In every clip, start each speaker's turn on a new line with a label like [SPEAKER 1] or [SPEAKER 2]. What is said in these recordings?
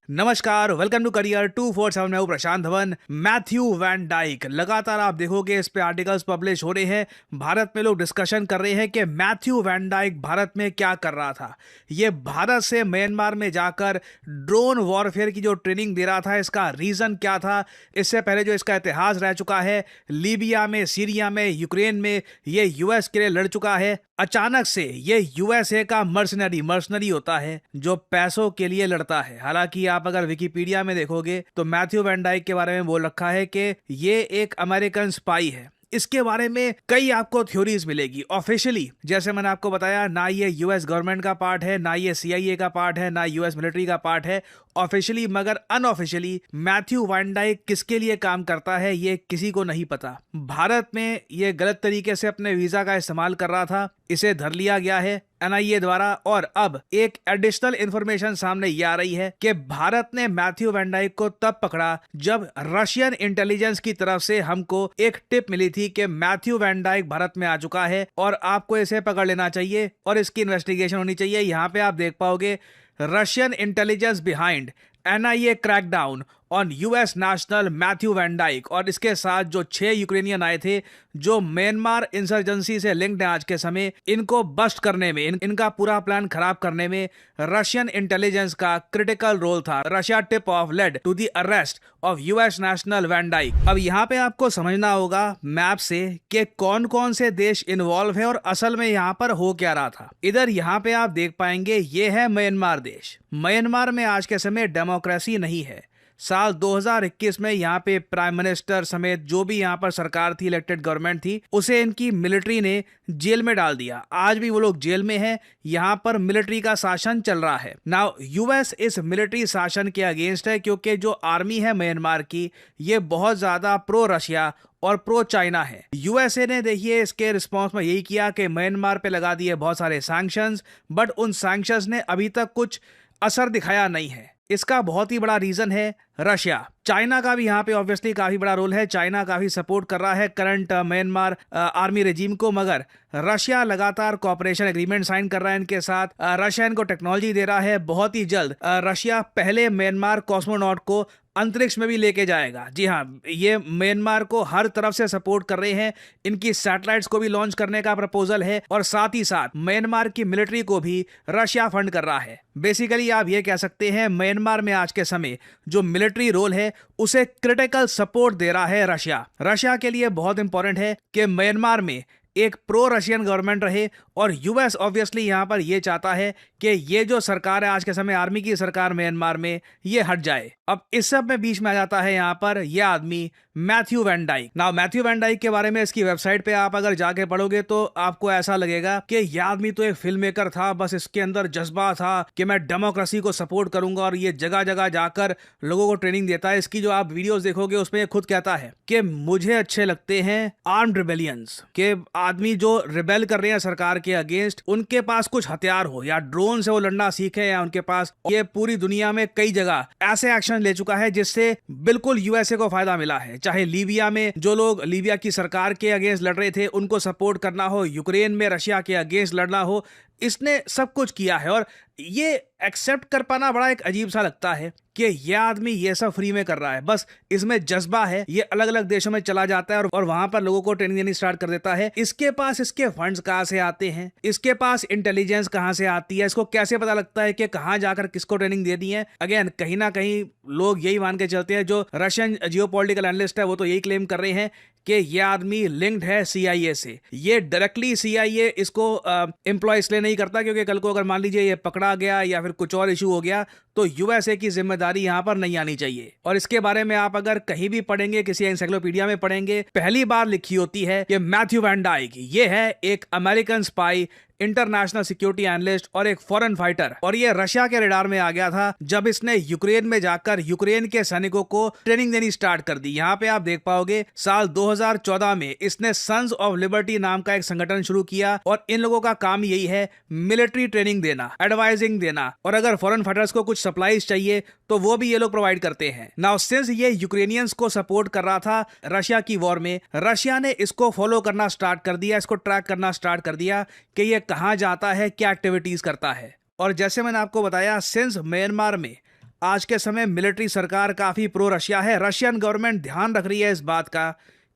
[SPEAKER 1] नमस्कार, welcome to career 247। मैं हूं प्रशांत धवन। मैथ्यू वैन डाइक, लगातार आप देखोगे इस पे आर्टिकल्स पब्लिश हो रहे हैं। भारत में लोग डिस्कशन कर रहे हैं कि मैथ्यू वैन डाइक भारत में क्या कर रहा था। ये भारत से म्यांमार में जाकर ड्रोन वॉरफेयर की जो ट्रेनिंग दे रहा था, इसका रीजन क्या था। इससे पहले जो इसका इतिहास रह चुका है, लीबिया में, सीरिया में, यूक्रेन में, ये यूएस के लिए लड़ चुका है। अचानक से ये यूएसए का मर्सनरी होता है जो पैसों के लिए लड़ता है। हालांकि आप अगर विकिपीडिया में देखोगे तो मैथ्यू वैन डाइक के बारे में बोल रखा है कि ये एक अमेरिकन स्पाई है। इसके बारे में कई आपको थ्योरीज मिलेगी। ऑफिशियली जैसे मैंने आपको बताया, ना ये यूएस गवर्नमेंट का पार्ट है, ना ये सीआईए का पार्ट है, ना यूएस मिलिट्री का पार्ट है ऑफिशियली। मगर अनऑफिशियली मैथ्यू वैन डाइक किसके लिए काम करता है ये किसी को नहीं पता। भारत में ये गलत तरीके से अपने वीजा का इस्तेमाल कर रहा था, इसे धर लिया गया है एनआईए द्वारा। और अब एक एडिशनल इंफॉर्मेशन सामने ये आ रही है कि भारत ने मैथ्यू वैन डाइक को तब पकड़ा जब रशियन इंटेलिजेंस की तरफ से हमको एक टिप मिली थी कि मैथ्यू वैन डाइक भारत में आ चुका है और आपको इसे पकड़ लेना चाहिए और इसकी इन्वेस्टिगेशन होनी चाहिए। यहाँ पे आप देख पाओगे, Russian intelligence behind NIA crackdown on US national Matthew Van Dyke. और इसके साथ जो 6 यूक्रेनियन आए थे जो म्यांमार इंसर्जेंसी से लिंक्ड हैं आज के समय, इनको बस्ट करने में, इनका पूरा प्लान खराब करने में रशियन इंटेलिजेंस का क्रिटिकल रोल था। Russia tip off led to the arrest of US national Van Dyke. अब यहाँ पे आपको समझना होगा मैप से कि कौन कौन से देश इन्वॉल्व है और असल में यहाँ पर हो क्या रहा था। इधर यहाँ पे आप देख पाएंगे ये है म्यांमार देश। म्यांमार में आज के समय डेमोक्रेसी नहीं है। साल 2021 में यहाँ पे प्राइम मिनिस्टर समेत जो भी यहाँ पर सरकार थी, इलेक्टेड गवर्नमेंट थी, उसे इनकी मिलिट्री ने जेल में डाल दिया। आज भी वो लोग जेल में हैं। यहाँ पर मिलिट्री का शासन चल रहा है। नाउ यूएस इस मिलिट्री शासन के अगेंस्ट है क्योंकि जो आर्मी है म्यांमार की, ये बहुत ज्यादा प्रो रशिया और प्रो चाइना है। यूएसए ने देखिए इसके रिस्पॉन्स में यही किया कि म्यांमार पे लगा दिए बहुत सारे सैंक्शंस, बट उन सैंक्शंस ने अभी तक कुछ असर दिखाया नहीं है। इसका बहुत ही बड़ा रीजन है रशिया। चाइना का भी यहाँ पे ऑब्वियसली काफी बड़ा रोल है। चाइना काफी सपोर्ट कर रहा है करंट म्यांमार आर्मी रेजिम को, मगर रशिया लगातार कोऑपरेशन एग्रीमेंट साइन कर रहा है इनके साथ। रशिया इनको टेक्नोलॉजी दे रहा है। बहुत ही जल्द रशिया पहले म्यांमार कॉस्मोनॉट को अंतरिक्ष में भी लेके जाएगा। जी हाँ, ये म्यांमार को हर तरफ से सपोर्ट कर रहे हैं। इनकी सैटेलाइट्स को भी लॉन्च करने का प्रपोजल है और साथ ही साथ म्यांमार की मिलिट्री को भी रशिया फंड कर रहा है। बेसिकली आप ये कह सकते हैं म्यांमार में आज के समय जो मिलिट्री रोल है उसे क्रिटिकल सपोर्ट दे रहा है रशिया। रशिया के लिए बहुत इंपॉर्टेंट है कि म्यांमार में एक प्रो रशियन गवर्नमेंट रहे और यूएस ऑब्वियसली यहां पर यह चाहता है कि ये जो सरकार है आज के समय, आर्मी की सरकार म्यांमार में, ये हट जाए। अब इस सब में बीच में आ जाता है यहां पर यह आदमी Matthew Van Dyke. Now Matthew Van Dyke के बारे में इसकी वेबसाइट पे आप अगर जाके पढ़ोगे तो आपको ऐसा लगेगा कि यह आदमी तो एक फिल्म मेकर था, बस इसके अंदर जज्बा था कि मैं डेमोक्रेसी को सपोर्ट करूंगा और ये जगह जगह जाकर लोगों को ट्रेनिंग देता है। इसकी जो आप वीडियोस देखोगे उसमें खुद कहता है कि मुझे अच्छे लगते हैं आर्म्ड रिबेलियंस, के आदमी जो रिबेल कर रहे हैं सरकार के अगेंस्ट, उनके पास कुछ हथियार हो या ड्रोन से वो लड़ना सीखे, या उनके पास ये पूरी दुनिया में कई जगह ऐसे एक्शन ले चुका है जिससे बिल्कुल यूएसए को फायदा मिला है। चाहे लीबिया में जो लोग लीबिया की सरकार के अगेंस्ट लड़ रहे थे उनको सपोर्ट करना हो, यूक्रेन में रशिया के अगेंस्ट लड़ना हो, इसने सब कुछ किया है। और ये एक्सेप्ट कर पाना बड़ा एक अजीब सा लगता है कि यह आदमी ये सब फ्री में कर रहा है, बस इसमें जज्बा है। ये अलग अलग देशों में चला जाता है और वहां पर लोगों को ट्रेनिंग देनी स्टार्ट कर देता है। इसके पास इसके फंड्स कहां से आते हैं, इसके पास इंटेलिजेंस कहां से आती है, इसको कैसे पता लगता है कि कहां जाकर किसको ट्रेनिंग दे दी है। अगेन कहीं ना कहीं लोग यही मान के चलते हैं, जो रशियन जियोपॉलिटिकल एनालिस्ट है वो तो यही क्लेम कर रहे हैं कि यह आदमी लिंक्ड है सीआईए से। ये डायरेक्टली सीआईए इसको एम्प्लॉय इसलिए नहीं करता क्योंकि कल को अगर मान लीजिए ये पकड़ा गया या फिर कुछ और इशू हो गया तो यूएसए की जिम्मेदारी यहां पर नहीं आनी चाहिए। और इसके बारे में आप अगर कहीं भी पढ़ेंगे, किसी एनसाइक्लोपीडिया में पढ़ेंगे, पहली बार लिखी होती है कि मैथ्यू वैन डाइक ये है एक American spy, international security analyst और एक फॉरेन फाइटर। और ये रशिया के रडार में आ गया था जब इसने यूक्रेन में जाकर यूक्रेन के सैनिकों को ट्रेनिंग देनी स्टार्ट कर दी। यहाँ पे आप देख पाओगे साल 2014 में इसने सन्स ऑफ लिबर्टी नाम का एक संगठन शुरू किया और इन लोगों का काम यही है मिलिट्री ट्रेनिंग देना, एडवाइजिंग देना, और अगर फॉरेन फाइटर्स को कुछ सप्लाईज चाहिए तो वो भी ये लोग प्रोवाइड करते हैं। नाउ सिंस ये यूक्रेनियंस को सपोर्ट कर रहा था रशिया की वॉर में, रशिया ने इसको फॉलो करना स्टार्ट कर दिया, इसको ट्रैक करना स्टार्ट कर दिया कि ये कहां जाता है, क्या एक्टिविटीज करता है। और जैसे मैंने आपको बताया, सिंस म्यांमार में आज के समय मिलिट्री सरकार काफी प्रो रशिया है। रशियन गवर्नमेंट ध्यान रख रही है इस बात का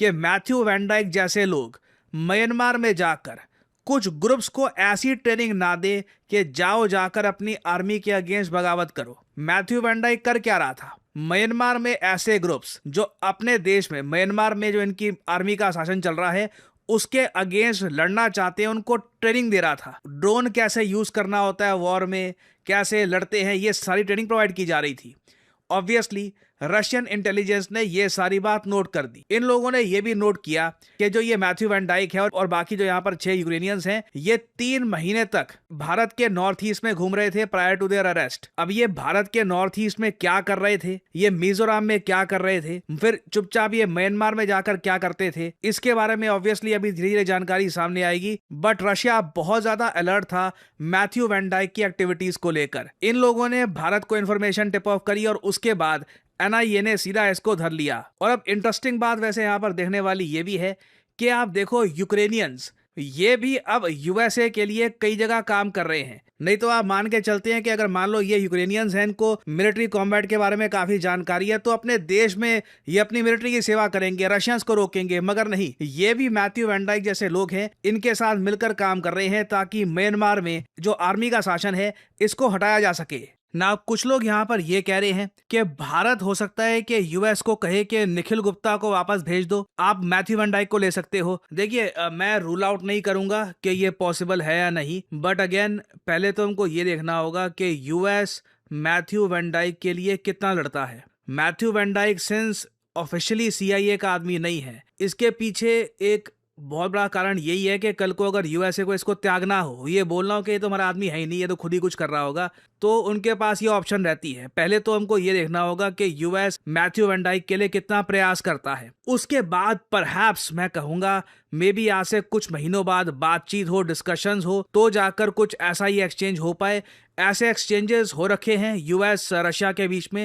[SPEAKER 1] कि मैथ्यू वैन डाइक जैसे लोग म्यांमार में जाकर कुछ ग्रुप्स को ऐसी ट्रेनिंग ना दे कि जाओ जाकर अपनी आर्मी के अगेंस्ट बगावत करो। मैथ्यू वैन डाइक कर क्या रहा था? म्यांमार में ऐसे ग्रुप्स जो अपने देश में, म्यांमार में जो इनकी आर्मी का शासन चल रहा है उसके अगेंस्ट लड़ना चाहते हैं, उनको ट्रेनिंग दे रहा था। ड्रोन कैसे यूज करना होता है वॉर में, कैसे लड़ते हैं, ये सारी ट्रेनिंग प्रोवाइड की जा रही थी। ऑब्वियसली रशियन इंटेलिजेंस ने ये सारी बात नोट कर दी। इन लोगों ने ये भी नोट किया कि जो ये मैथ्यू वैन डाइक है और बाकी जो यहाँ पर 6 यूक्रेनियंस हैं, ये 3 महीने तक भारत के नॉर्थ ईस्ट में घूम रहे थे प्रायर टू देयर अरेस्ट। अब ये भारत के नॉर्थ ईस्ट में क्या कर रहे थे, ये मिजोरम में क्या कर रहे थे, फिर चुपचाप ये म्यांमार में जाकर क्या करते थे, इसके बारे में ऑब्वियसली अभी धीरे धीरे जानकारी सामने आएगी। बट रशिया बहुत ज्यादा अलर्ट था मैथ्यू वैन डाइक की एक्टिविटीज को लेकर। इन लोगों ने भारत को इन्फॉर्मेशन टिप ऑफ करी और उसके बाद NIA ने सीधा इसको धर लिया। और अब इंटरेस्टिंग बात वैसे यहां पर देखने वाली ये भी है कि आप देखो यूक्रेनियंस ये भी अब USA के लिए कई जगह काम कर रहे हैं। नहीं तो आप मान के चलते हैं कि अगर मान लो ये यूक्रेनियंस हैं, इनको मिलिट्री कॉम्बैट के बारे में काफी जानकारी है, तो अपने देश में ये अपनी मिलिट्री की सेवा करेंगे, रशियंस को रोकेंगे। मगर नहीं, ये भी मैथ्यू वैन डाइक जैसे लोग हैं, इनके साथ मिलकर काम कर रहे हैं ताकि म्यांमार में जो आर्मी का शासन है इसको हटाया जा सके ना। कुछ लोग यहाँ पर ये कह रहे हैं कि भारत हो सकता है कि US को कहे कि निखिल गुप्ता को वापस भेज दो, आप मैथ्यू वैन डाइक को ले सकते हो। देखिए मैं रूल आउट नहीं करूंगा कि ये पॉसिबल है या नहीं, बट अगेन पहले तो हमको ये देखना होगा कि US मैथ्यू वैन डाइक के लिए कितना लड़ता है। Matthew Van Dyke since officially CIA का आदमी नहीं है, इसके पीछे एक बहुत बड़ा कारण यही है कि कल को अगर USA को इसको त्यागना हो, ये बोलना हो कि ये तो हमारा आदमी है ही नहीं, ये तो खुद ही कुछ कर रहा होगा, तो उनके पास ये ऑप्शन रहती है। पहले तो हमको ये देखना होगा कि US मैथ्यू वैन डाइक के लिए कितना प्रयास करता है। उसके बाद परहैप्स मैं कहूंगा मे बी आज से कुछ महीनों बाद बातचीत हो, डिस्कशंस हो, तो जाकर कुछ ऐसा ही एक्सचेंज हो पाए। ऐसे एक्सचेंजेस हो रखे हैं US रशिया के बीच में।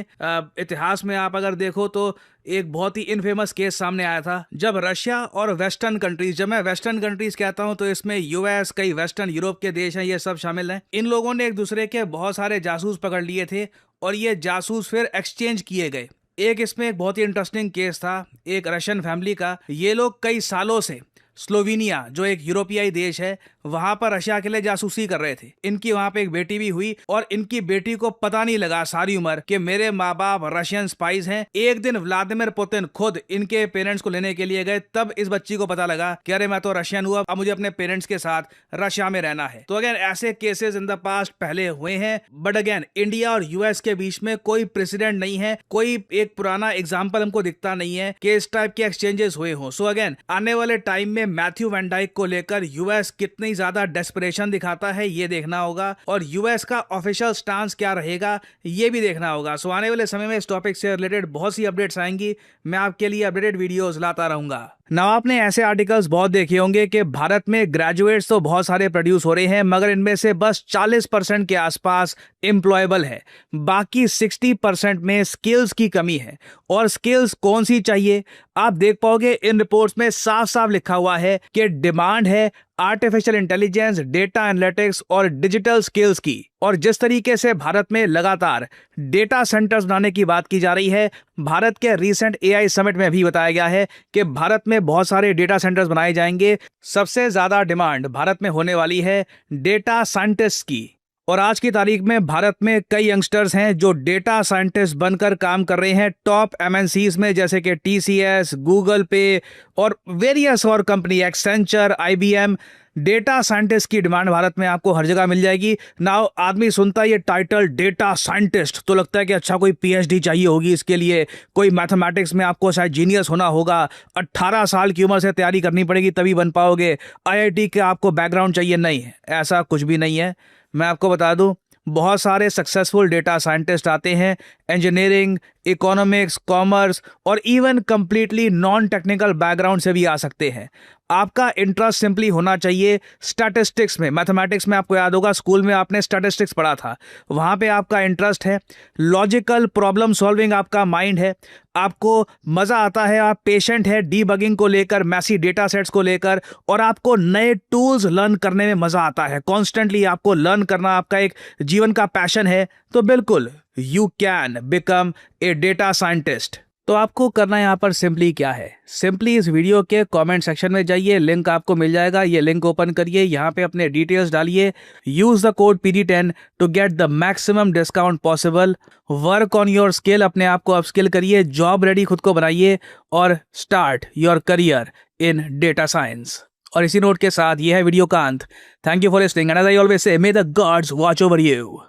[SPEAKER 1] इतिहास में आप अगर देखो तो एक बहुत ही इनफेमस केस सामने आया था जब रशिया और वेस्टर्न कंट्रीज, जब मैं वेस्टर्न कंट्रीज कहता हूं तो इसमें US, कई वेस्टर्न यूरोप के देश हैं, ये सब शामिल हैं। इन लोगों ने एक दूसरे के बहुत सारे जासूस पकड़ लिए थे और ये जासूस फिर एक्सचेंज किए गए। एक इसमें एक बहुत ही इंटरेस्टिंग केस था एक रशियन फैमिली का। ये लोग कई सालों से स्लोवेनिया जो एक यूरोपियाई देश है वहां पर रशिया के लिए जासूसी कर रहे थे। इनकी वहां पे एक बेटी भी हुई और इनकी बेटी को पता नहीं लगा सारी उम्र कि मेरे माँ बाप रशियन स्पाइस हैं। एक दिन व्लादिमीर पुतिन खुद इनके पेरेंट्स को लेने के लिए गए, तब इस बच्ची को पता लगा कि अरे मैं तो रशियन हुआ, अब मुझे अपने पेरेंट्स के साथ रशिया में रहना है। तो अगेन ऐसे केसेस इन द पास्ट पहले हुए हैं, बट अगेन इंडिया और US के बीच में कोई प्रेसिडेंट नहीं है, कोई एक पुराना एग्जाम्पल हमको दिखता नहीं है कि इस टाइप के एक्सचेंजेस हुए हों। सो अगेन आने वाले टाइम में मैथ्यू वैन डाइक को लेकर US कितनी ज्यादा डेस्परेशन दिखाता है ये देखना होगा, और US का ऑफिशियल स्टांस क्या रहेगा ये भी देखना होगा। सो आने वाले समय में इस टॉपिक से रिलेटेड बहुत सी अपडेट्स आएंगी, मैं आपके लिए अपडेटेड वीडियोस लाता रहूंगा। ना आपने ऐसे आर्टिकल्स बहुत देखे होंगे कि भारत में ग्रेजुएट्स तो बहुत सारे प्रोड्यूस हो रहे हैं, मगर इनमें से बस 40% के आसपास एम्प्लॉयबल है, बाकी 60% में स्किल्स की कमी है। और स्किल्स कौन सी चाहिए आप देख पाओगे इन रिपोर्ट्स में साफ साफ लिखा हुआ है कि डिमांड है आर्टिफिशियल इंटेलिजेंस, डेटा एनालिटिक्स और डिजिटल स्किल्स की। और जिस तरीके से भारत में लगातार डेटा सेंटर्स बनाने की बात की जा रही है, भारत के रीसेंट AI समिट में भी बताया गया है कि भारत में बहुत सारे डेटा सेंटर्स बनाए जाएंगे। सबसे ज्यादा डिमांड भारत में होने वाली है डेटा साइंटिस्ट की। और आज की तारीख में भारत में कई यंगस्टर्स हैं जो डेटा साइंटिस्ट बनकर काम कर रहे हैं टॉप MNCs में, जैसे कि TCS, गूगल पे और वेरियस और company, Accenture, IBM। Data scientist की डिमांड भारत में आपको हर जगह मिल जाएगी। नाउ आदमी सुनता है ये टाइटल डेटा साइंटिस्ट तो लगता है कि अच्छा कोई PhD चाहिए होगी इसके लिए, कोई मैथमेटिक्स में आपको शायद जीनियस होना होगा, 18 साल की उम्र से तैयारी करनी पड़ेगी तभी बन पाओगे, IIT के आपको बैकग्राउंड चाहिए। नहीं, ऐसा कुछ भी नहीं है। मैं आपको बता दूं बहुत सारे सक्सेसफुल डेटा साइंटिस्ट आते हैं इंजीनियरिंग, इकोनॉमिक्स, कॉमर्स और even completely non technical background से भी आ सकते हैं। आपका इंटरेस्ट सिंपली होना चाहिए स्टैटिस्टिक्स में, मैथमेटिक्स में। आपको याद होगा स्कूल में आपने स्टैटिस्टिक्स पढ़ा था, वहां पे आपका इंटरेस्ट है, लॉजिकल प्रॉब्लम सॉल्विंग आपका माइंड है, आपको मजा आता है, आप पेशेंट है डीबगिंग को लेकर, मैसी डेटा सेट्स को लेकर, और आपको नए टूल्स लर्न करने में मजा आता है। कॉन्स्टेंटली आपको लर्न करना आपका एक जीवन का पैशन है, तो बिल्कुल you can become a data scientist. तो आपको करना यहाँ पर सिंपली क्या है, सिंपली इस वीडियो के कमेंट सेक्शन में जाइए, लिंक आपको मिल जाएगा, ये लिंक ओपन करिए, यहाँ पे अपने डिटेल्स डालिए, use the code PD10 to get the maximum discount possible. Work on your skill, अपने आप को अपस्किल करिए, जॉब रेडी खुद को बनाइए और start your career in data science. और इसी नोट के साथ ये है वीडियो का अंत। Thank you for listening and as I always say, may the gods watch over you.